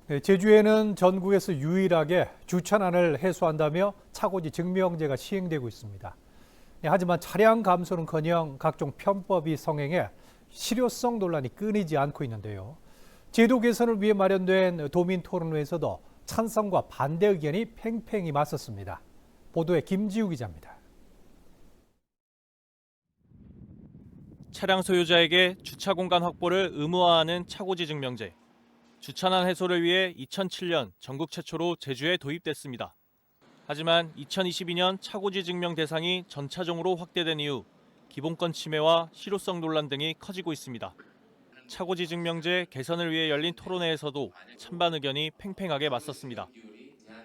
네, 제주에는 전국에서 유일하게 주차난을 해소한다며 차고지 증명제가 시행되고 있습니다. 네, 하지만 차량 감소는커녕 각종 편법이 성행해 실효성 논란이 끊이지 않고 있는데요. 제도 개선을 위해 마련된 도민 토론회에서도 찬성과 반대 의견이 팽팽히 맞섰습니다. 보도에 김지우 기자입니다. 차량 소유자에게 주차 공간 확보를 의무화하는 차고지 증명제. 주차난 해소를 위해 2007년 전국 최초로 제주에 도입됐습니다. 하지만 2022년 차고지 증명 대상이 전차종으로 확대된 이후 기본권 침해와 실효성 논란 등이 커지고 있습니다. 차고지 증명제 개선을 위해 열린 토론회에서도 찬반 의견이 팽팽하게 맞섰습니다.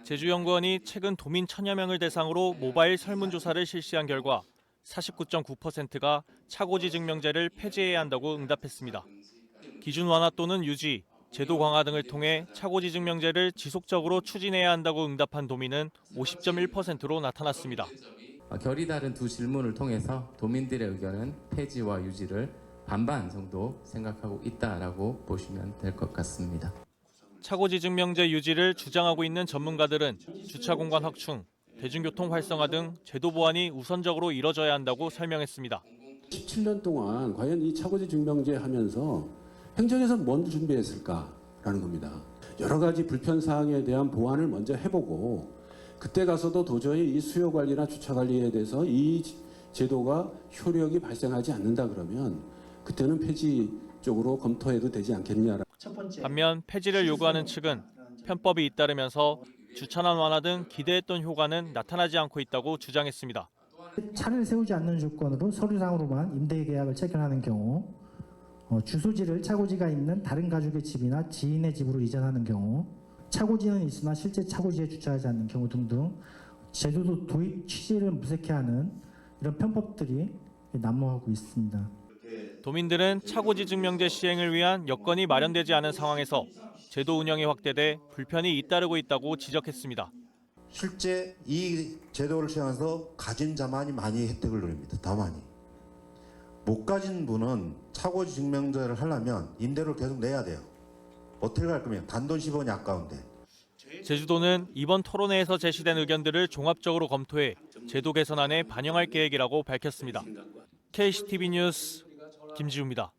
제주연구원이 최근 도민 1000여 명을 대상으로 모바일 설문조사를 실시한 결과 49.9%가 차고지 증명제를 폐지해야 한다고 응답했습니다. 기준 완화 또는 유지, 제도 강화 등을 통해 차고지 증명제를 지속적으로 추진해야 한다고 응답한 도민은 50.1%로 나타났습니다. 결이 다른 두 질문을 통해서 도민들의 의견은 폐지와 유지를 반반 정도 생각하고 있다라고 보시면 될 것 같습니다. 차고지 증명제 유지를 주장하고 있는 전문가들은 주차 공간 확충, 대중교통 활성화 등 제도 보완이 우선적으로 이뤄져야 한다고 설명했습니다. 17년 동안 과연 이 차고지 증명제 하면서 행정에서 뭔 준비했을까라는 겁니다. 여러 가지 불편 사항에 대한 보완을 먼저 해보고 그때 가서도 도저히 이 수요 관리나 주차 관리에 대해서 이 제도가 효력이 발생하지 않는다 그러면 그때는 폐지 쪽으로 검토해도 되지 않겠냐라. 반면 폐지를 요구하는 측은 편법이 잇따르면서 주차난 완화 등 기대했던 효과는 나타나지 않고 있다고 주장했습니다. 차를 세우지 않는 조건으로 서류상으로만 임대 계약을 체결하는 경우, 주소지를 차고지가 있는 다른 가족의 집이나 지인의 집으로 이전하는 경우, 차고지는 있으나 실제 차고지에 주차하지 않는 경우 등등 제도도 도입 취지를 무색해하는 이런 편법들이 난무하고 있습니다. 도민들은 차고지 증명제 시행을 위한 여건이 마련되지 않은 상황에서 제도 운영이 확대돼 불편이 잇따르고 있다고 지적했습니다. 실제 이 제도를 시행해서 가진 자만이 많이 혜택을 누립니다. 다만이. 못 가진 분은 차고지 증명제를 하려면 임대료를 계속 내야 돼요. 어떻게 갈 거면 단돈 10원이 아까운데. 제주도는 이번 토론회에서 제시된 의견들을 종합적으로 검토해 제도 개선안에 반영할 계획이라고 밝혔습니다. KCTV 뉴스 김지우입니다.